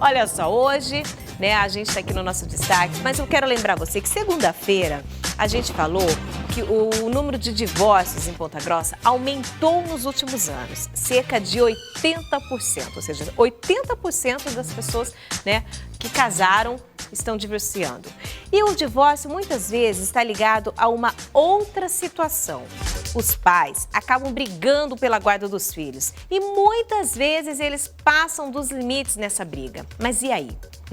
Olha só, hoje, né, a gente está aqui no nosso destaque, mas eu quero lembrar você que segunda-feira a gente falou que o número de divórcios em Ponta Grossa aumentou nos últimos anos, cerca de 80%, ou seja, 80% das pessoas, né, que casaram estão divorciando. E o divórcio muitas vezes está ligado a uma outra situação. Os pais acabam brigando pela guarda dos filhos e muitas vezes eles passam dos limites nessa briga. Mas e aí?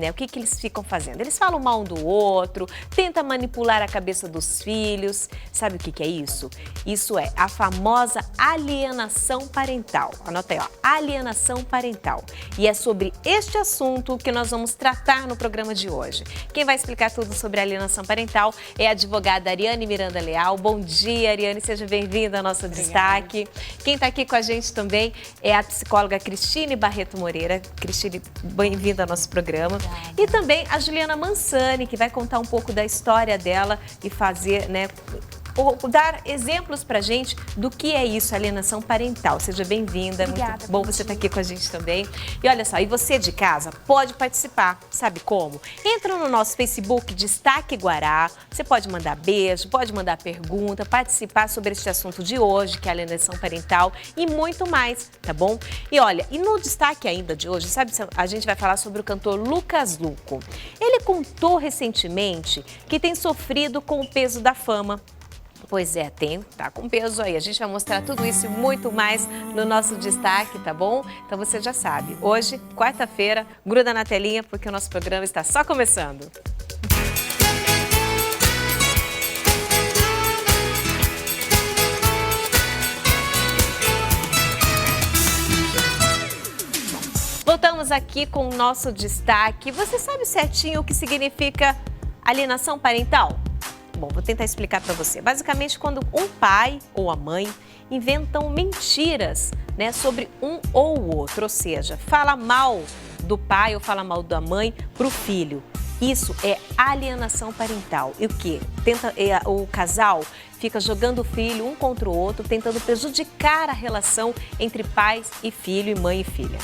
O que eles ficam fazendo? Eles falam mal um do outro, tentam manipular a cabeça dos filhos. Sabe o que é isso? Isso é a famosa alienação parental. Anota aí, ó, alienação parental. E é sobre este assunto que nós vamos tratar no programa de hoje. Quem vai explicar tudo sobre alienação parental é a advogada Ariane Miranda Leal. Bom dia, Ariane, seja bem-vinda ao nosso destaque. Quem está aqui com a gente também é a psicóloga Cristine Barreto Moreira. Cristine, bem-vinda ao nosso programa. E também a Juliana Mansani, que vai contar um pouco da história dela e fazer, né, dar exemplos pra gente do que é isso, alienação parental. Seja bem-vinda, muito bom você estar aqui com a gente também. E olha só, e você de casa pode participar, sabe como? Entra no nosso Facebook Destaque Guará, você pode mandar beijo, pode mandar pergunta, participar sobre este assunto de hoje, que é a alienação parental e muito mais, tá bom? E olha, e no destaque ainda de hoje, sabe, a gente vai falar sobre o cantor Lucas Luco. Ele contou recentemente que tem sofrido com o peso da fama. Pois é, tá com peso aí. A gente vai mostrar tudo isso e muito mais no nosso destaque, tá bom? Então você já sabe, hoje, quarta-feira, gruda na telinha porque o nosso programa está só começando. Voltamos aqui com o nosso destaque. Você sabe certinho o que significa alienação parental? Bom, vou tentar explicar para você. Basicamente, quando um pai ou a mãe inventam mentiras, né, sobre um ou o outro, ou seja, fala mal do pai ou fala mal da mãe para o filho. Isso é alienação parental. E o quê? O casal fica jogando o filho um contra o outro, tentando prejudicar a relação entre pais e filho e mãe e filha.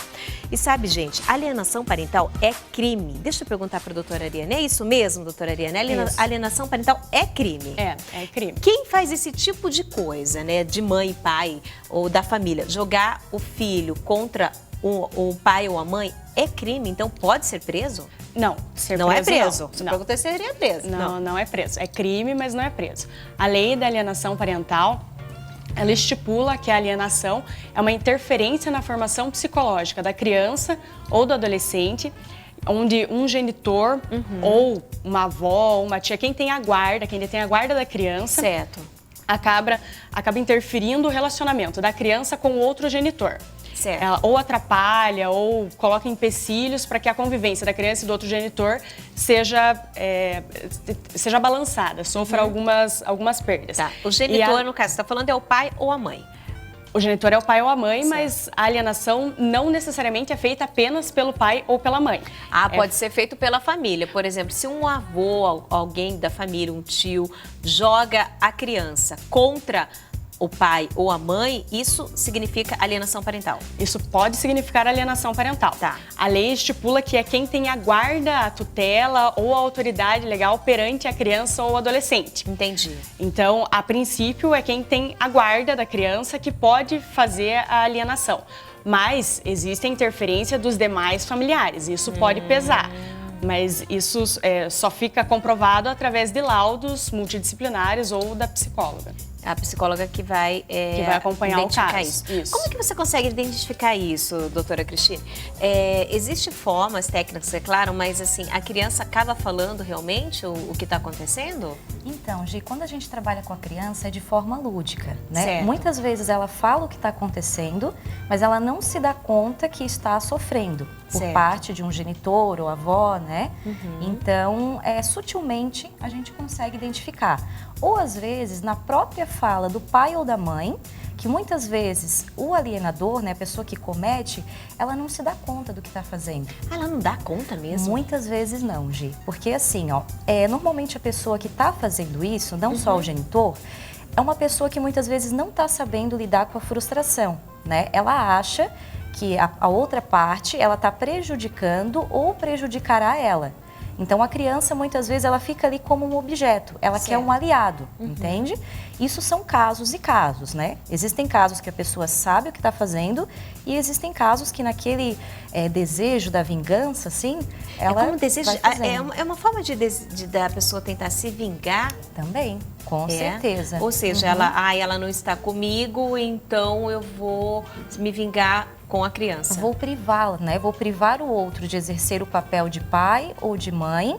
E sabe, gente, alienação parental é crime. Deixa eu perguntar para a doutora Ariane, é isso mesmo, doutora Ariane? Alienação parental é crime? É crime. Quem faz esse tipo de coisa, né, de mãe, pai ou da família, jogar o filho contra o pai ou a mãe, é crime, então pode ser preso? Não, não é preso. Não. Você perguntou se seria preso. Não é preso. É crime, mas não é preso. A lei da alienação parental, ela estipula que a alienação é uma interferência na formação psicológica da criança ou do adolescente, onde um genitor ou uma avó, uma tia, quem detém a guarda da criança, certo, acaba interferindo o relacionamento da criança com o outro genitor. Certo. Ela ou atrapalha ou coloca empecilhos para que a convivência da criança e do outro genitor seja balançada, sofra algumas perdas. Tá. O genitor, no caso, você está falando é o pai ou a mãe? O genitor é o pai ou a mãe, certo, mas a alienação não necessariamente é feita apenas pelo pai ou pela mãe. Pode ser feito pela família. Por exemplo, se um avô, alguém da família, um tio, joga a criança contra o pai ou a mãe, isso significa alienação parental? Isso pode significar alienação parental. Tá. A lei estipula que é quem tem a guarda, a tutela ou a autoridade legal perante a criança ou adolescente. Entendi. Então, a princípio, é quem tem a guarda da criança que pode fazer a alienação. Mas existe a interferência dos demais familiares, isso pode pesar. Mas isso só fica comprovado através de laudos multidisciplinares ou da psicóloga. A psicóloga que vai acompanhar o caso. Isso. Como é que você consegue identificar isso, doutora Cristine? Existem formas técnicas, é claro, mas assim, a criança acaba falando realmente o que está acontecendo? Então, Gi, quando a gente trabalha com a criança é de forma lúdica, né? Certo. Muitas vezes ela fala o que está acontecendo, mas ela não se dá conta que está sofrendo por certo, parte de um genitor ou avó, né? Então, sutilmente a gente consegue identificar. Ou às vezes, na própria fala do pai ou da mãe, que muitas vezes o alienador, né, a pessoa que comete, ela não se dá conta do que está fazendo. Ela não dá conta mesmo? Muitas vezes não, Gi. Porque assim, normalmente a pessoa que está fazendo isso, não só o genitor, é uma pessoa que muitas vezes não está sabendo lidar com a frustração, né? Ela acha que a outra parte, ela está prejudicando ou prejudicará ela. Então, a criança, muitas vezes, ela fica ali como um objeto, ela quer um aliado, entende? Isso são casos e casos, né? Existem casos que a pessoa sabe o que está fazendo e existem casos que naquele desejo da vingança, assim, ela como desejo, vai fazendo. é uma forma da pessoa tentar se vingar. Também, com certeza. Ou seja, ela não está comigo, então eu vou me vingar com a criança. Vou privá-la, né? Vou privar o outro de exercer o papel de pai ou de mãe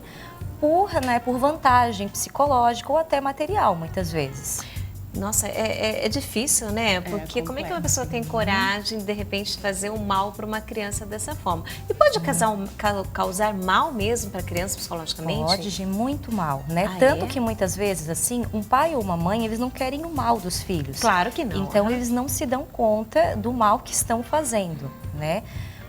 por vantagem psicológica ou até material, muitas vezes. Nossa, é difícil, né? Porque como é que uma pessoa tem coragem de repente fazer um mal para uma criança dessa forma? E pode causar mal mesmo para a criança psicologicamente? Pode, de muito mal, né? Ah, Tanto que muitas vezes, assim, um pai ou uma mãe, eles não querem o mal dos filhos. Claro que não. Então, eles não se dão conta do mal que estão fazendo, né?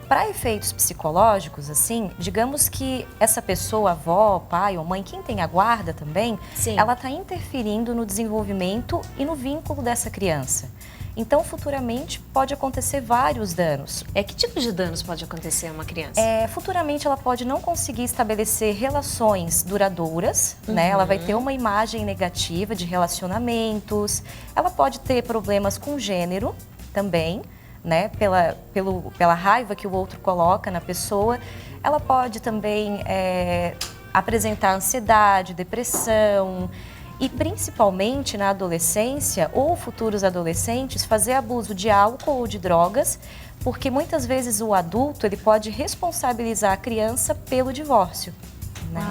Para efeitos psicológicos, assim, digamos que essa pessoa, avó, pai ou mãe, quem tem a guarda também, ela está interferindo no desenvolvimento e no vínculo dessa criança. Então, futuramente, pode acontecer vários danos. Que tipo de danos pode acontecer a uma criança? Futuramente, ela pode não conseguir estabelecer relações duradouras, né? Ela vai ter uma imagem negativa de relacionamentos, ela pode ter problemas com gênero também, né, pela raiva que o outro coloca na pessoa. Ela pode também apresentar ansiedade, depressão e, principalmente na adolescência ou futuros adolescentes, fazer abuso de álcool ou de drogas, porque muitas vezes o adulto ele pode responsabilizar a criança pelo divórcio. Né?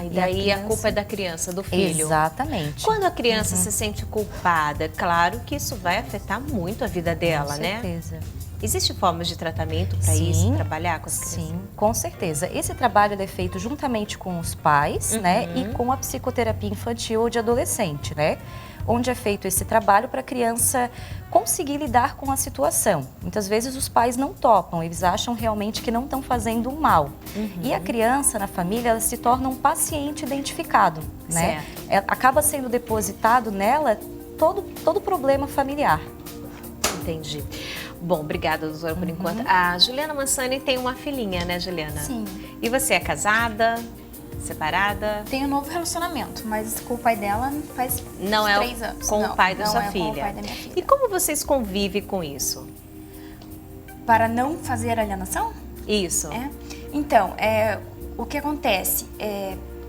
E daí a culpa é da criança, do filho. Exatamente. Quando a criança se sente culpada, claro que isso vai afetar muito a vida dela, né? Com certeza. Existem formas de tratamento para isso, trabalhar com as crianças? Sim, com certeza. Esse trabalho é feito juntamente com os pais, né? E com a psicoterapia infantil ou de adolescente, né? Onde é feito esse trabalho para a criança conseguir lidar com a situação. Muitas vezes os pais não topam, eles acham realmente que não estão fazendo um mal. E a criança na família, ela se torna um paciente identificado, né? Acaba sendo depositado nela todo problema familiar. Entendi. Bom, obrigada, doutora, por enquanto. A Juliana Mansani tem uma filhinha, né, Juliana? Sim. E você é casada? Separada? Tenho um novo relacionamento, mas com o pai dela faz 3 anos. Com o pai da sua não é filha. com o pai da minha filha. E como vocês convivem com isso? Para não fazer alienação? Isso. Então, o que acontece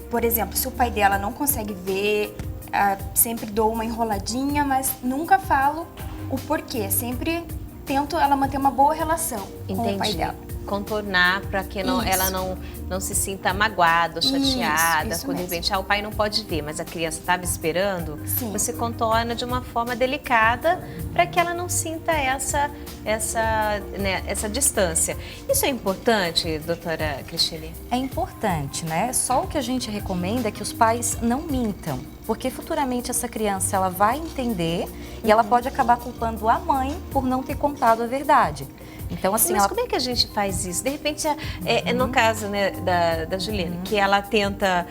por exemplo, se o pai dela não consegue ver, sempre dou uma enroladinha, mas nunca falo o porquê. Sempre tento ela manter uma boa relação com o pai dela. Contornar para que ela não se sinta magoada, chateada, isso quando de repente o pai não pode ver, mas a criança estava esperando. Sim. Você contorna de uma forma delicada para que ela não sinta essa distância. Isso é importante, doutora Cristine? É importante, né? Só o que a gente recomenda é que os pais não mintam, porque futuramente essa criança ela vai entender e ela pode acabar culpando a mãe por não ter contado a verdade. Então, assim, mas como é que a gente faz isso? De repente, no caso, né, da Juliana, que ela tenta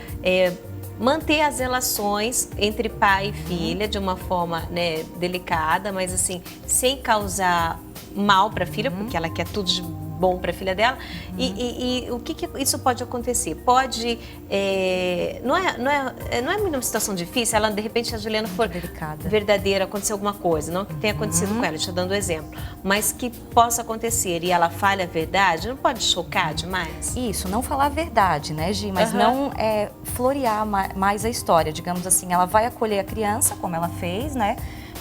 manter as relações entre pai e filha de uma forma, né, delicada, mas assim, sem causar mal para a filha, porque ela quer tudo de bom para a filha dela. E o que isso pode acontecer? Pode, não é uma situação difícil, ela de repente a Juliana for delicada, verdadeira, aconteceu alguma coisa, não que tenha acontecido com ela, estou dando exemplo, mas que possa acontecer e ela fale a verdade, não pode chocar demais? Isso, não falar a verdade, né, Gi? Mas não florear mais a história, digamos assim, ela vai acolher a criança, como ela fez, né?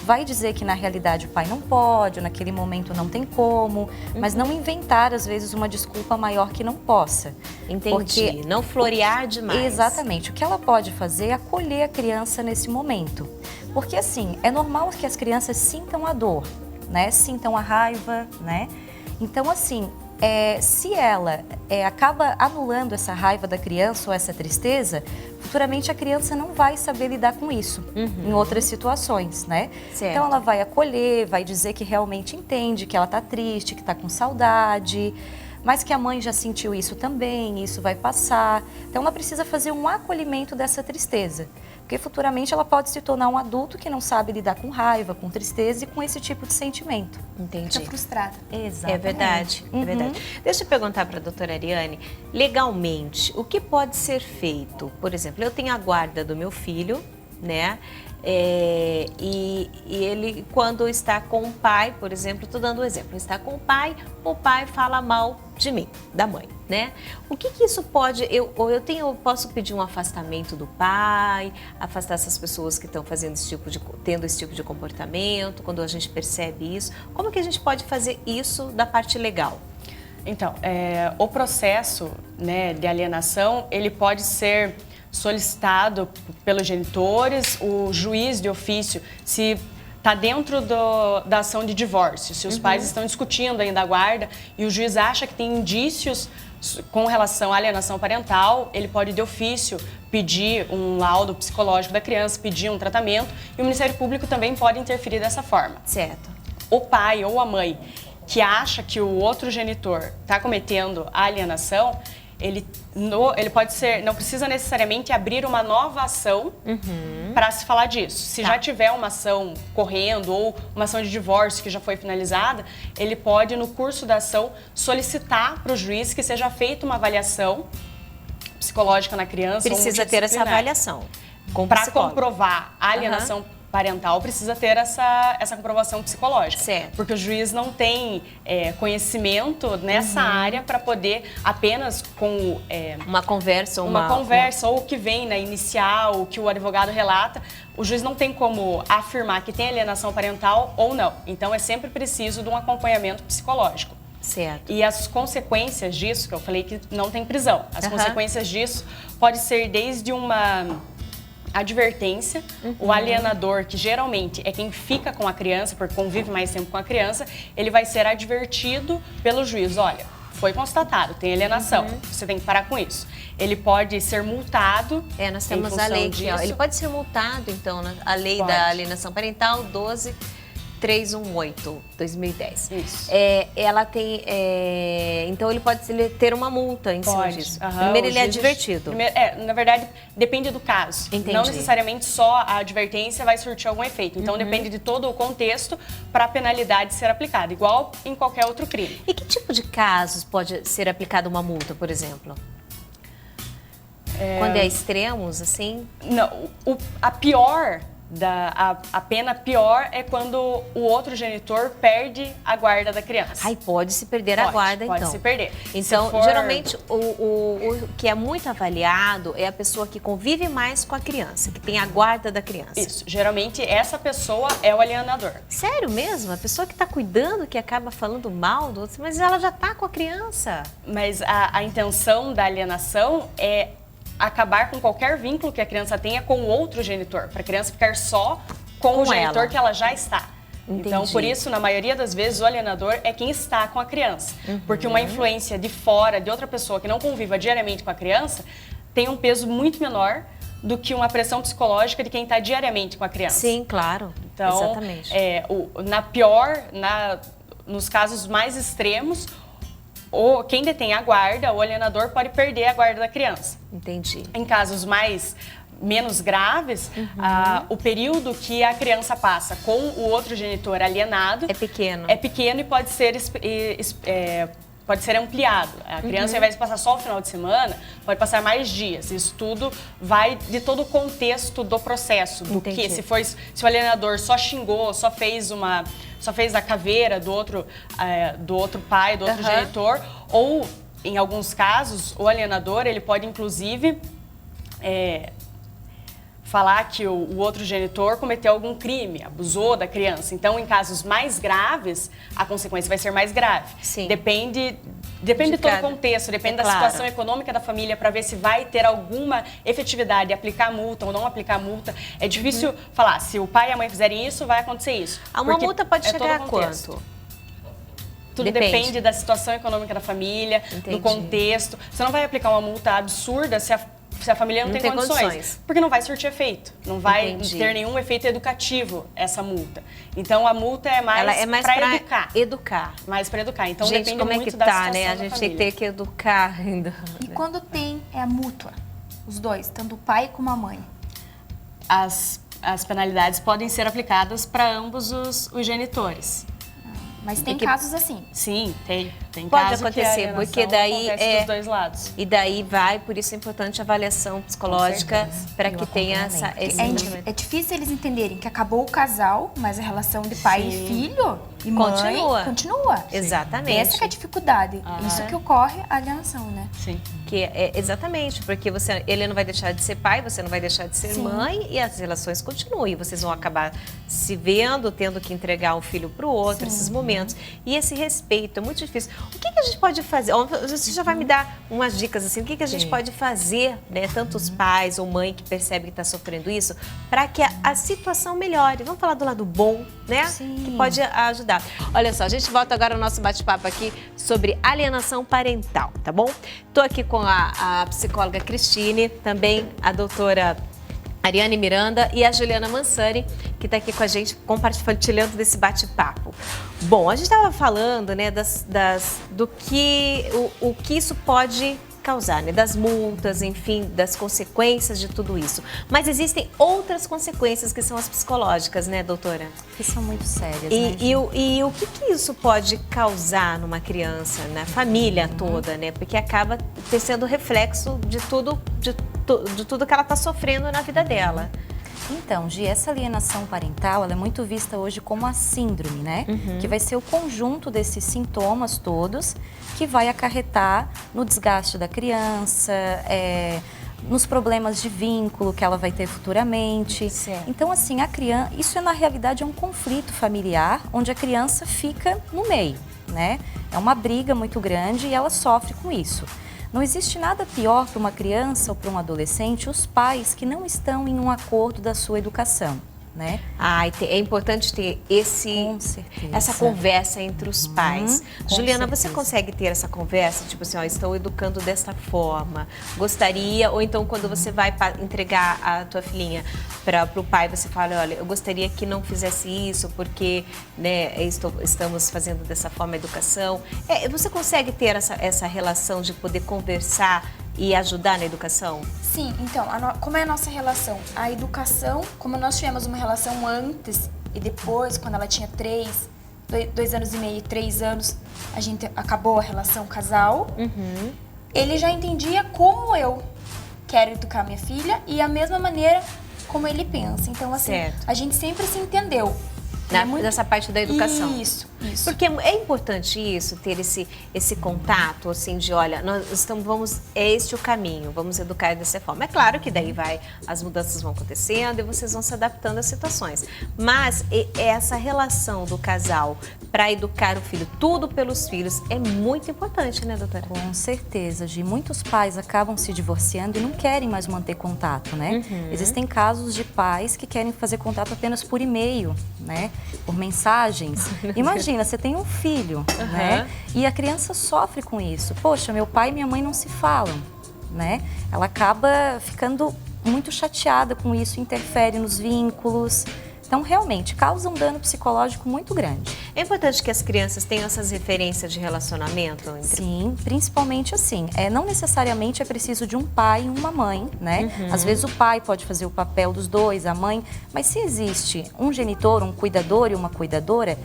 Vai dizer que na realidade o pai não pode, ou naquele momento não tem como, mas não inventar às vezes uma desculpa maior que não possa. Entendi, porque não florear demais. Exatamente, o que ela pode fazer é acolher a criança nesse momento. Porque assim, é normal que as crianças sintam a dor, né? Sintam a raiva, né? Então assim, se ela acaba anulando essa raiva da criança ou essa tristeza, futuramente a criança não vai saber lidar com isso em outras situações, né? Certo. Então ela vai acolher, vai dizer que realmente entende, que ela está triste, que está com saudade, mas que a mãe já sentiu isso também, isso vai passar. Então ela precisa fazer um acolhimento dessa tristeza, porque futuramente ela pode se tornar um adulto que não sabe lidar com raiva, com tristeza e com esse tipo de sentimento. Entendi. Fica frustrada. Exatamente. É verdade, é verdade. Deixa eu perguntar para a doutora Ariane, legalmente, o que pode ser feito? Por exemplo, eu tenho a guarda do meu filho, né? E ele, quando está com o pai, por exemplo, estou dando um exemplo, está com o pai fala mal de mim, da mãe, né? O que isso pode, eu posso pedir um afastamento do pai, afastar essas pessoas que estão fazendo tendo esse tipo de comportamento, quando a gente percebe isso, como que a gente pode fazer isso da parte legal? Então, o processo, né, de alienação, ele pode ser solicitado pelos genitores, o juiz de ofício, se está dentro da ação de divórcio, se os pais estão discutindo ainda a guarda e o juiz acha que tem indícios com relação à alienação parental, ele pode de ofício pedir um laudo psicológico da criança, pedir um tratamento e o Ministério Público também pode interferir dessa forma. Certo. O pai ou a mãe que acha que o outro genitor está cometendo a alienação, ele pode ser, não precisa necessariamente abrir uma nova ação para se falar disso. Se já tiver uma ação correndo ou uma ação de divórcio que já foi finalizada, ele pode, no curso da ação, solicitar para o juiz que seja feita uma avaliação psicológica na criança. Precisa ter essa avaliação. Para comprovar a alienação parental, precisa ter essa comprovação psicológica. Certo. Porque o juiz não tem conhecimento nessa área para poder apenas com uma conversa ou ou o que vem na inicial, o que o advogado relata, o juiz não tem como afirmar que tem alienação parental ou não. Então é sempre preciso de um acompanhamento psicológico. Certo. E as consequências disso, que eu falei que não tem prisão, as consequências disso pode ser desde uma advertência, o alienador, que geralmente é quem fica com a criança, porque convive mais tempo com a criança, ele vai ser advertido pelo juiz, olha, foi constatado, tem alienação, você tem que parar com isso. Ele pode ser multado. Nós temos a lei aqui, ó. Ele pode ser multado, então, a lei da alienação parental 12.318, 2010. Isso. Ela tem. Então ele pode ter uma multa em cima disso. Primeiro ele é advertido. Na verdade, depende do caso. Entendi. Não necessariamente só a advertência vai surtir algum efeito. Então depende de todo o contexto para a penalidade ser aplicada, igual em qualquer outro crime. E que tipo de casos pode ser aplicada uma multa, por exemplo? Quando é extremos, assim? Não, a pior. A pena pior é quando o outro genitor perde a guarda da criança. Ai, pode se perder a guarda, então. Pode se perder. Então, geralmente, o que é muito avaliado é a pessoa que convive mais com a criança, que tem a guarda da criança. Isso. Geralmente, essa pessoa é o alienador. Sério mesmo? A pessoa que está cuidando, que acaba falando mal do outro, mas ela já está com a criança. Mas a intenção da alienação é acabar com qualquer vínculo que a criança tenha com o outro genitor, para a criança ficar só com o genitor que ela já está. Entendi. Então, por isso, na maioria das vezes, o alienador é quem está com a criança. Porque uma influência de fora, de outra pessoa que não conviva diariamente com a criança, tem um peso muito menor do que uma pressão psicológica de quem está diariamente com a criança. Sim, claro. Então, exatamente. Nos casos mais extremos, quem detém a guarda, o alienador, pode perder a guarda da criança. Entendi. Em casos menos graves, o período que a criança passa com o outro genitor alienado é pequeno. É pequeno e pode ser ampliado. A criança, ao invés de passar só o final de semana, pode passar mais dias. Isso tudo vai de todo o contexto do processo. Do que, se o alienador só xingou, só fez a caveira do outro pai, do outro genitor, ou, em alguns casos, o alienador, ele pode, inclusive, falar que o outro genitor cometeu algum crime, abusou da criança. Então, em casos mais graves, a consequência vai ser mais grave. Sim. Depende de todo o contexto, depende da situação econômica da família para ver se vai ter alguma efetividade, aplicar multa ou não aplicar multa. É difícil falar, se o pai e a mãe fizerem isso, vai acontecer isso. Uma multa pode chegar a quanto? Tudo depende da situação econômica da família, do contexto. Você não vai aplicar uma multa absurda se a Se a família não tem condições. Porque não vai surtir efeito. Não vai ter nenhum efeito educativo essa multa. Então, a multa é mais para educar. Mais para educar. Então, gente, depende como é muito que da tá, situação né? A da gente família. tem que ter que educar ainda. E quando tem a mútua, os dois, tanto o pai como a mãe? As penalidades podem ser aplicadas para ambos os genitores. Mas tem casos assim. Sim, tem Pode caso acontecer, que porque daí acontece dos dois lados. E daí vai, por isso é importante a avaliação psicológica para que tenha esse É difícil eles entenderem que acabou o casal, mas a relação de pai e filho e mãe continua. Exatamente. Essa que é a dificuldade. Isso que ocorre a alienação, né? Sim. Que é exatamente, porque ele não vai deixar de ser pai, você não vai deixar de ser mãe e as relações continuam. E vocês vão acabar se vendo, tendo que entregar um filho para o outro, esses momentos. E esse respeito é muito difícil. O que a gente pode fazer? Você já vai me dar umas dicas assim, o que a gente pode fazer, né? Tanto os pais ou mãe que percebe que está sofrendo isso, para que a situação melhore. Vamos falar do lado bom, né? Sim. Que pode ajudar. Olha só, a gente volta agora ao nosso bate-papo aqui sobre alienação parental, tá bom? Tô aqui com a psicóloga Cristine, também a doutora Ariane Miranda e a Juliana Mansani, que está aqui com a gente compartilhando desse bate-papo. Bom, a gente estava falando, né, do que o que isso pode causar, né, das multas, enfim, das consequências de tudo isso. Mas existem outras consequências que são as psicológicas, né, doutora? Que são muito sérias, E o que isso pode causar numa criança, na família toda, né? Porque acaba sendo reflexo de tudo que ela está sofrendo na vida dela. Então, Gi, essa alienação parental, ela é muito vista hoje como a síndrome, né? Que vai ser o conjunto desses sintomas todos que vai acarretar no desgaste da criança, nos problemas de vínculo que ela vai ter futuramente. Certo. Então, assim, a criança, isso na realidade é um conflito familiar onde a criança fica no meio, né? É uma briga muito grande e ela sofre com isso. Não existe nada pior para uma criança ou para um adolescente, os pais que não estão em um acordo da sua educação, né? É importante ter Com certeza. essa conversa entre os pais. Com Juliana, certeza. você consegue ter essa conversa? Tipo assim, estou educando desta forma, gostaria, ou então quando você vai entregar a tua filhinha para o pai, você fala, olha, eu gostaria que não fizesse isso, porque, né, estamos fazendo dessa forma a educação. Você consegue ter essa relação de poder conversar e ajudar na educação? Sim, então, como é a nossa relação? A educação, como nós tivemos uma relação antes e depois, quando ela tinha 2 anos e meio, 3 anos, a gente acabou a relação casal. Ele já entendia como eu quero educar minha filha e a mesma maneira como ele pensa. Então, assim, Certo. a gente sempre se entendeu. Nessa parte da educação. Isso. Porque é importante isso, ter esse contato, assim, de olha, é este o caminho, vamos educar dessa forma. É claro que daí as mudanças vão acontecendo e vocês vão se adaptando às situações. Mas essa relação do casal para educar o filho, tudo pelos filhos, é muito importante, né, doutora? Com certeza, Gi. Muitos pais acabam se divorciando e não querem mais manter contato, né? Existem casos de pais que querem fazer contato apenas por e-mail, né? Por mensagens. Imagina, você tem um filho, né? E a criança sofre com isso. Poxa, meu pai e minha mãe não se falam, né? Ela acaba ficando muito chateada com isso, interfere nos vínculos. Então, realmente, causa um dano psicológico muito grande. É importante que as crianças tenham essas referências de relacionamento? Sim, principalmente assim. Não necessariamente é preciso de um pai e uma mãe, né? Às vezes o pai pode fazer o papel dos dois, a mãe. Mas se existe um genitor, um cuidador e uma cuidadora,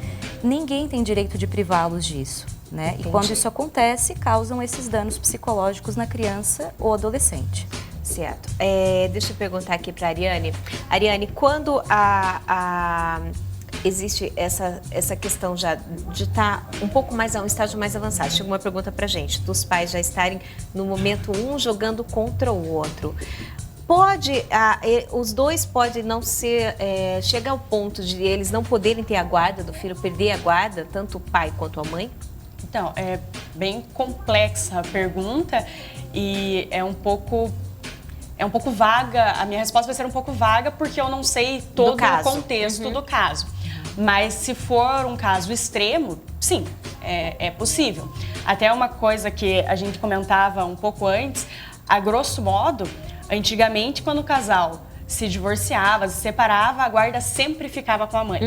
ninguém tem direito de privá-los disso, né? E quando isso acontece, causam esses danos psicológicos na criança ou adolescente. Certo. Deixa eu perguntar aqui para a Ariane. Ariane, quando existe essa questão já de estar um pouco mais a um estágio mais avançado, chega uma pergunta para a gente, dos pais já estarem no momento um jogando contra o outro. Os dois podem não ser, chegar ao ponto de eles não poderem ter a guarda do filho, perder a guarda, tanto o pai quanto a mãe? Então, é bem complexa a pergunta e é um pouco vaga, a minha resposta vai ser um pouco vaga porque eu não sei todo o contexto do caso. Mas se for um caso extremo, sim, é possível. Até uma coisa que a gente comentava um pouco antes, a grosso modo, Antigamente, quando o casal se divorciava, se separava, a guarda sempre ficava com a mãe.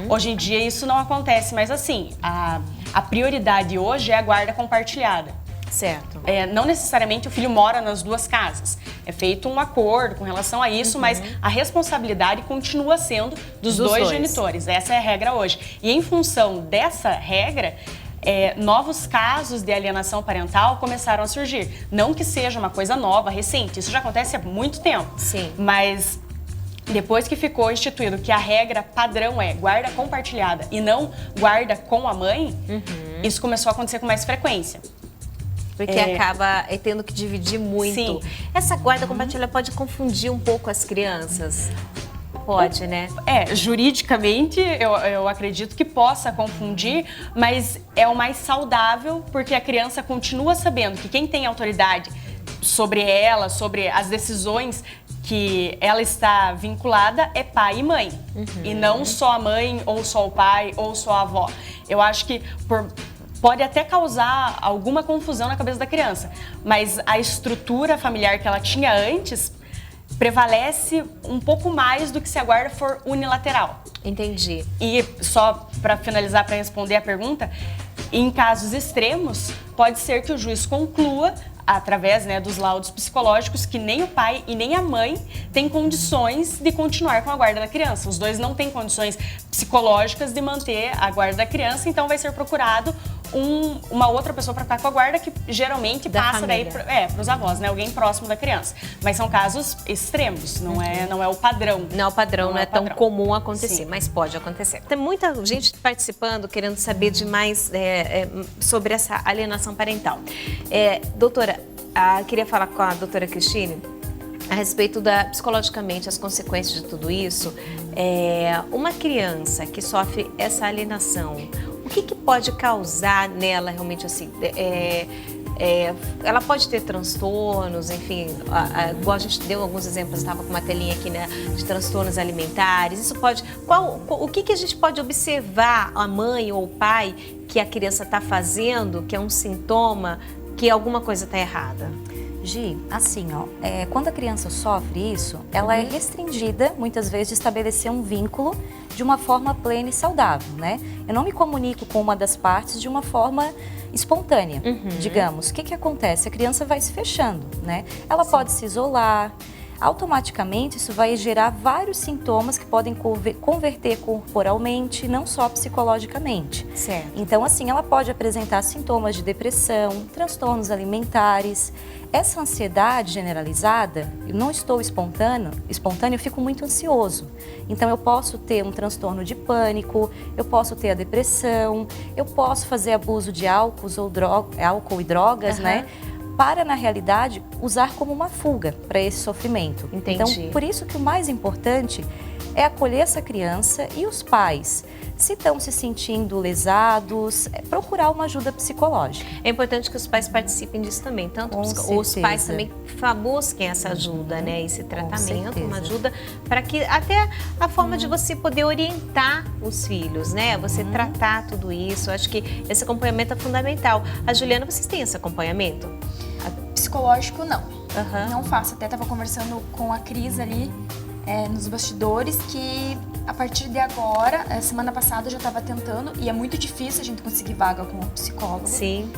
Hoje em dia isso não acontece, mas assim, a prioridade hoje é a guarda compartilhada. Certo. Não necessariamente o filho mora nas duas casas. É feito um acordo com relação a isso, mas a responsabilidade continua sendo dos dois genitores. Essa é a regra hoje. E em função dessa regra, novos casos de alienação parental começaram a surgir. Não que seja uma coisa nova, recente. Isso já acontece há muito tempo. Sim. Mas depois que ficou instituído que a regra padrão é guarda compartilhada e não guarda com a mãe, isso começou a acontecer com mais frequência. Porque acaba tendo que dividir muito. Sim. Essa guarda compartilhada pode confundir um pouco as crianças? Pode, né? Juridicamente eu acredito que possa confundir, mas é o mais saudável porque a criança continua sabendo que quem tem autoridade sobre ela, sobre as decisões que ela está vinculada é pai e mãe. E não só a mãe, ou só o pai, ou só a avó. Eu acho que pode até causar alguma confusão na cabeça da criança, mas a estrutura familiar que ela tinha antes prevalece um pouco mais do que se a guarda for unilateral. Entendi. E só para finalizar, para responder a pergunta, em casos extremos, pode ser que o juiz conclua, através dos laudos psicológicos, que nem o pai e nem a mãe têm condições de continuar com a guarda da criança. Os dois não têm condições psicológicas de manter a guarda da criança, então vai ser procurado uma outra pessoa para ficar com a guarda, que geralmente da passa família. daí para os avós, né? Alguém próximo da criança. Mas são casos extremos, não é o padrão. Não é o padrão, não é tão comum acontecer, Sim. mas pode acontecer. Tem muita gente participando, querendo saber de mais sobre essa alienação parental. Doutora, queria falar com a doutora Cristine a respeito psicologicamente, as consequências de tudo isso. Uma criança que sofre essa alienação, o que pode causar nela realmente assim? Ela pode ter transtornos, enfim, igual a gente deu alguns exemplos, estava com uma telinha aqui, né, de transtornos alimentares. Isso pode. O que a gente pode observar, a mãe ou o pai, que a criança está fazendo, que é um sintoma que alguma coisa está errada? Gi, assim, quando a criança sofre isso, ela é restringida, muitas vezes, de estabelecer um vínculo de uma forma plena e saudável, né? Eu não me comunico com uma das partes de uma forma espontânea, digamos. O que acontece? A criança vai se fechando, né? Ela pode se isolar. Automaticamente, isso vai gerar vários sintomas que podem converter corporalmente, não só psicologicamente. Certo. Então, assim, ela pode apresentar sintomas de depressão, transtornos alimentares. Essa ansiedade generalizada, eu não estou espontâneo, eu fico muito ansioso. Então, eu posso ter um transtorno de pânico, eu posso ter a depressão, eu posso fazer abuso de álcool e drogas, né? Para, na realidade, usar como uma fuga para esse sofrimento. Entendi. Então, por isso que o mais importante é acolher essa criança e os pais. Se estão se sentindo lesados, procurar uma ajuda psicológica. É importante que os pais participem disso também, tanto os pais também busquem essa ajuda, né, esse tratamento, uma ajuda para que até a forma de você poder orientar os filhos, né, você tratar tudo isso. Eu acho que esse acompanhamento é fundamental. A Juliana, vocês têm esse acompanhamento? Psicológico, não. Não faço. Até estava conversando com a Cris ali nos bastidores, que a partir de agora, semana passada eu já estava tentando, e é muito difícil a gente conseguir vaga com um psicólogo. Sim.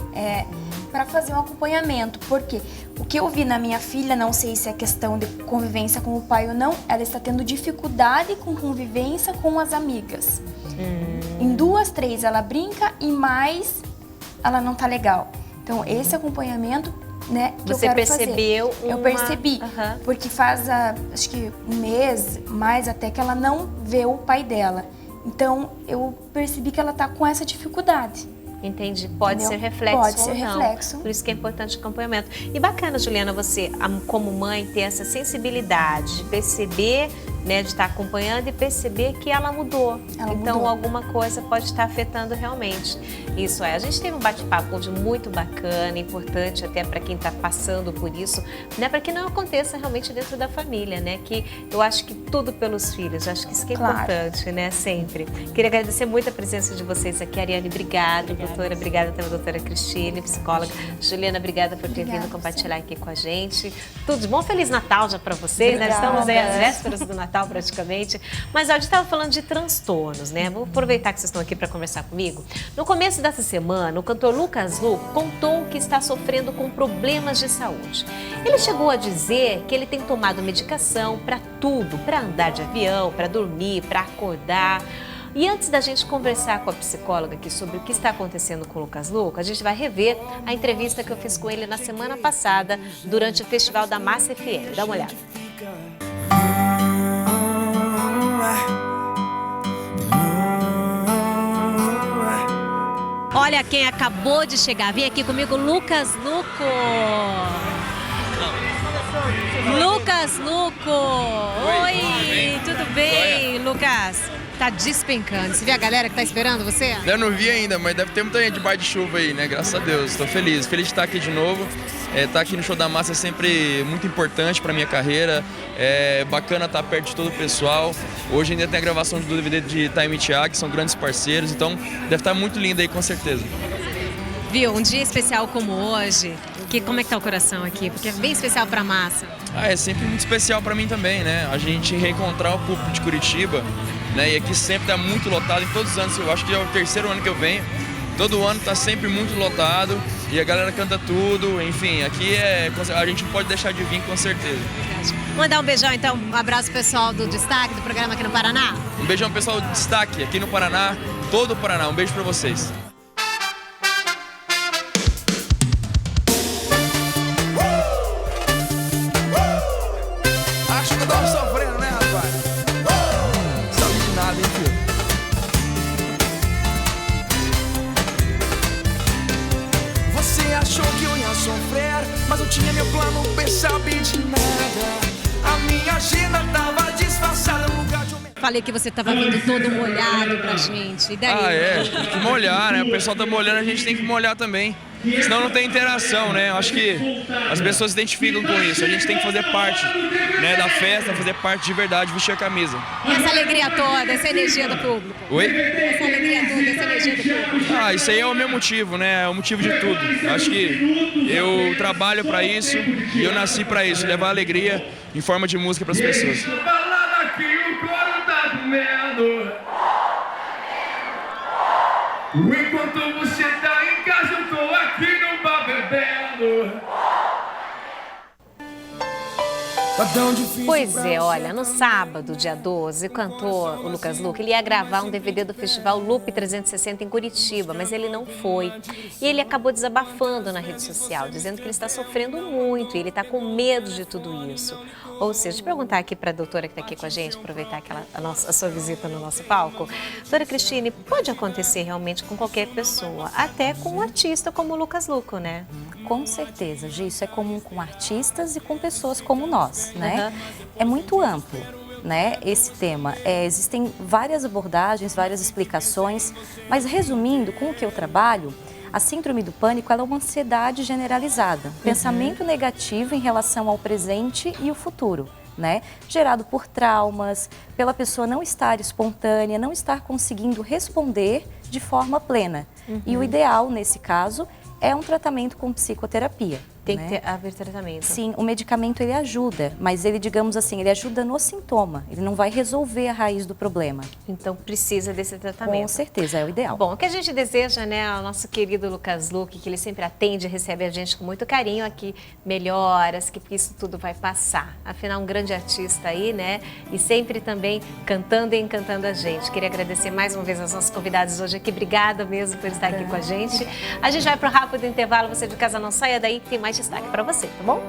Para fazer um acompanhamento, porque o que eu vi na minha filha, não sei se é questão de convivência com o pai ou não, ela está tendo dificuldade com convivência com as amigas. Em 2, 3 ela brinca e mais ela não tá legal. Então esse acompanhamento, né, que você eu quero percebeu fazer. Eu percebi, porque faz acho que um mês, mais até, que ela não vê o pai dela. Então eu percebi que ela tá com essa dificuldade. Entendi. Pode ser reflexo ou não. Por isso que é importante o acompanhamento. E bacana, Juliana, você, como mãe, ter essa sensibilidade de perceber né, de estar acompanhando e perceber que ela mudou. Então, mudou. alguma coisa pode estar afetando realmente. Isso é, a gente teve um bate-papo hoje muito bacana, importante até para quem está passando por isso, né, para que não aconteça realmente dentro da família, né, que eu acho que tudo pelos filhos, acho que isso que é importante, né, sempre. Queria agradecer muito a presença de vocês aqui, Ariane, obrigada, doutora, obrigada também, doutora Cristine, psicóloga. Juliana, obrigada por ter vindo compartilhar aqui com a gente. Tudo de bom, Feliz Natal já para vocês, né? Estamos aí às vésperas do Natal praticamente. Mas ó, a gente estava falando de transtornos, né? Vou aproveitar que vocês estão aqui para conversar comigo. No começo dessa semana, o cantor Lucas Luco contou que está sofrendo com problemas de saúde. Ele chegou a dizer que ele tem tomado medicação para tudo, para andar de avião, para dormir, para acordar. E antes da gente conversar com a psicóloga aqui sobre o que está acontecendo com o Lucas Luco, a gente vai rever a entrevista que eu fiz com ele na semana passada, durante o Festival da Massa FM. Dá uma olhada. Olha quem acabou de chegar. Vem aqui comigo, Lucas Luco. Lucas Luco. Oi, tudo bem, Lucas? Tá despencando. Você vê a galera que tá esperando você? Eu não vi ainda, mas deve ter muita gente debaixo de chuva aí, né? Graças a Deus. Estou feliz. Feliz de estar aqui de novo. Estar aqui no Show da Massa é sempre muito importante para minha carreira. É bacana estar perto de todo o pessoal. Hoje ainda tem a gravação do DVD de Time Thiago, que são grandes parceiros. Então deve estar muito lindo aí, com certeza. Viu, um dia especial como hoje, como é que tá o coração aqui? Porque é bem especial pra Massa. É sempre muito especial para mim também, né? A gente reencontrar o público de Curitiba, né? E aqui sempre tá muito lotado, em todos os anos, eu acho que é o terceiro ano que eu venho. Todo ano tá sempre muito lotado e a galera canta tudo, enfim, aqui a gente não pode deixar de vir com certeza. Mandar um beijão então, um abraço pessoal do Destaque, do programa aqui no Paraná. Um beijão pessoal do Destaque aqui no Paraná, todo o Paraná, um beijo para vocês. Acho que eu tava sofrendo, né, rapaz? Sabe de nada, hein, filho? Você achou que eu ia sofrer, mas eu tinha meu plano, percebi de nada. A minha agenda tava disfarçada no lugar de Falei que você tava vindo todo molhado pra gente. E daí? Tem que molhar, né? O pessoal tá molhando, a gente tem que molhar também. Senão não tem interação, né? Eu acho que as pessoas se identificam com isso. A gente tem que fazer parte, né, da festa, fazer parte de verdade, vestir a camisa. E essa alegria toda, essa energia do público? Oi? Essa alegria toda, essa energia do público? Isso aí é o meu motivo, né? É o motivo de tudo. Eu acho que eu trabalho pra isso e eu nasci pra isso, levar alegria em forma de música pras pessoas. Falando aqui, o coro tá comendo. Enquanto você tá em casa, eu tô aqui no bar bebendo. Pois é, olha, no sábado, dia 12, o cantor, o Lucas Luco, ele ia gravar um DVD do Festival Loop 360 em Curitiba, mas ele não foi. E ele acabou desabafando na rede social, dizendo que ele está sofrendo muito e ele está com medo de tudo isso. Ou seja, deixa eu perguntar aqui para a doutora que está aqui com a gente, aproveitar a sua visita no nosso palco. Doutora Cristine, pode acontecer realmente com qualquer pessoa, até com um artista como o Lucas Luco, né? Com certeza, Gi, isso é comum com artistas e com pessoas como nós, né? É muito amplo, né, esse tema. Existem várias abordagens, várias explicações, mas resumindo, com o que eu trabalho, a síndrome do pânico ela é uma ansiedade generalizada, pensamento negativo em relação ao presente e o futuro, né? Gerado por traumas, pela pessoa não estar espontânea, não estar conseguindo responder de forma plena. E o ideal, nesse caso, é um tratamento com psicoterapia. Tem que haver tratamento. Sim, o medicamento ele ajuda, mas ele, digamos assim, ele ajuda no sintoma, ele não vai resolver a raiz do problema. Então precisa desse tratamento. Com certeza, é o ideal. Bom, o que a gente deseja, né, ao nosso querido Lucas Luco, que ele sempre atende e recebe a gente com muito carinho aqui, melhoras, que isso tudo vai passar. Afinal, um grande artista aí, né, e sempre também cantando e encantando a gente. Queria agradecer mais uma vez aos nossos convidados hoje aqui. Obrigada mesmo por estar aqui com a gente. A gente vai para o rápido intervalo, você de casa não saia daí, que tem mais destaque para você, tá bom?